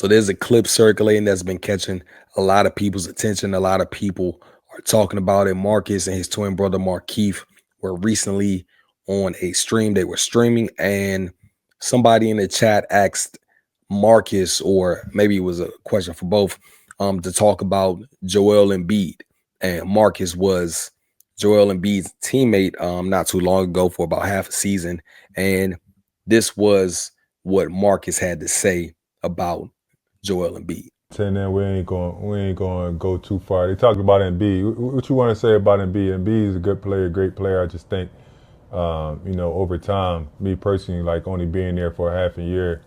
So there's a clip circulating that's been catching a lot of people's attention. A lot of people are talking about it. Marcus and his twin brother Markeith were recently on a stream. They were streaming, and somebody in the chat asked Marcus, or maybe it was a question for both, to talk about Joel Embiid. And Marcus was Joel Embiid's teammate not too long ago for about half a season. And this was what Marcus had to say about Joel Embiid. And then we ain't going to go too far. They talked about Embiid. What you want to say about Embiid? Embiid is a good player, great player. I just think, over time, me personally, like only being there for a half a year,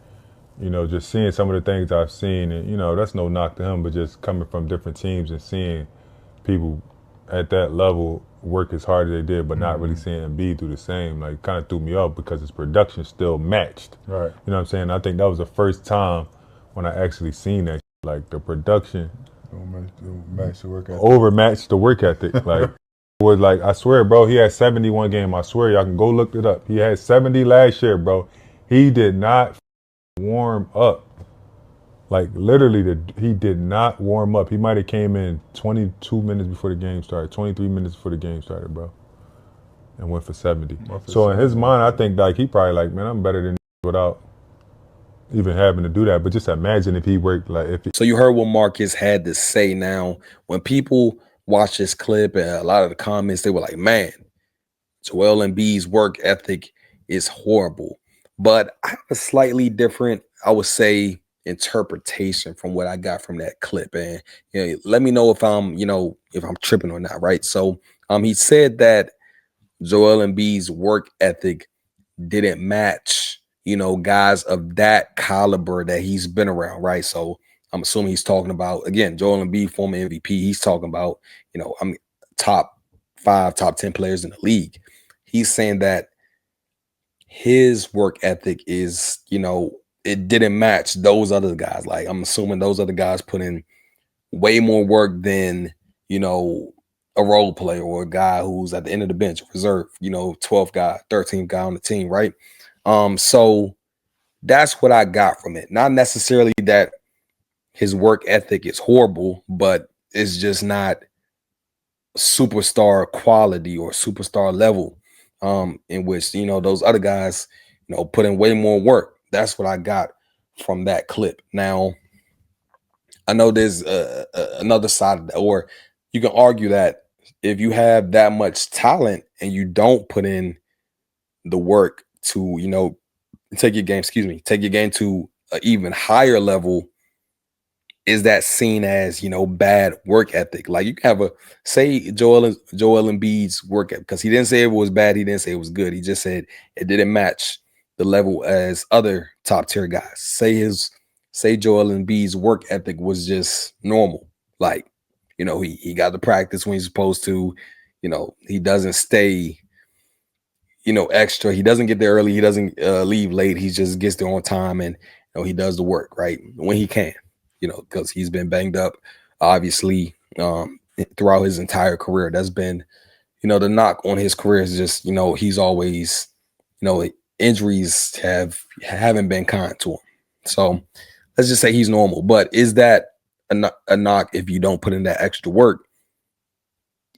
just seeing some of the things I've seen, and that's no knock to him, but just coming from different teams and seeing people at that level work as hard as they did, but not really seeing Embiid do the same, like kind of threw me off because his production still matched. Right. You know what I'm saying? I think that was the first time when I actually seen that. Like the production overmatched the work ethic. Like it was like, I swear, bro, he had 71 game. I swear, y'all can go look it up. He had 70 last year, bro. He did not warm up. Like literally, he did not warm up. He might have came in 22 minutes before the game started, 23 minutes before the game started, bro, and went for 70. So in his mind, I think like he probably like, man, I'm better than without even having to do that. But just imagine if he worked So you heard what Marcus had to say. Now, when people watch this clip and a lot of the comments, they were like, man, Joel Embiid's work ethic is horrible. But I have a slightly different, I would say, interpretation from what I got from that clip. And let me know if I'm tripping or not, right? So he said that Joel Embiid's work ethic didn't match guys of that caliber that he's been around, right? So I'm assuming he's talking about, again, Joel Embiid, former MVP. He's talking about, top 5, top 10 players in the league. He's saying that his work ethic is, it didn't match those other guys. Like, I'm assuming those other guys put in way more work than, a role player or a guy who's at the end of the bench, reserve, 12th guy, 13th guy on the team, right? So that's what I got from it. Not necessarily that his work ethic is horrible, but it's just not superstar quality or superstar level, in which, those other guys, put in way more work. That's what I got from that clip. Now, I know there's another side of that, or you can argue that if you have that much talent and you don't put in the work to, take your game to an even higher level, is that seen as, bad work ethic? Like, you can have say Joel Embiid's work ethic, because he didn't say it was bad, he didn't say it was good. He just said it didn't match the level as other top tier guys. Say Joel Embiid's work ethic was just normal. Like, he got to practice when he's supposed to, he doesn't stay extra. He doesn't get there early. He doesn't leave late. He just gets there on time, and he does the work right when he can. Because he's been banged up, obviously, throughout his entire career. That's been, the knock on his career is just, he's always, injuries haven't been kind to him. So let's just say he's normal. But is that a knock if you don't put in that extra work,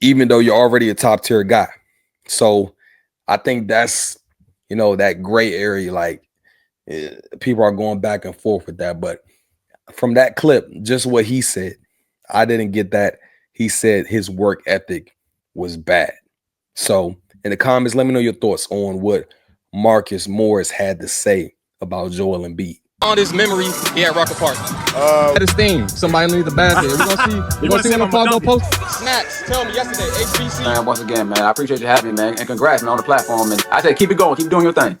even though you're already a top tier guy? So I think that's, that gray area. Like, people are going back and forth with that. But from that clip, just what he said, I didn't get that. He said his work ethic was bad. So in the comments, let me know your thoughts on what Marcus Morris had to say about Joel Embiid. On his memory, he had Rocker Park. His theme. Somebody leave the basket. We're gonna see when the ball go post. Snacks, tell me yesterday, HBC. Man, once again, man, I appreciate you having me, man. And congrats, man, on the platform. And I say keep it going, keep doing your thing.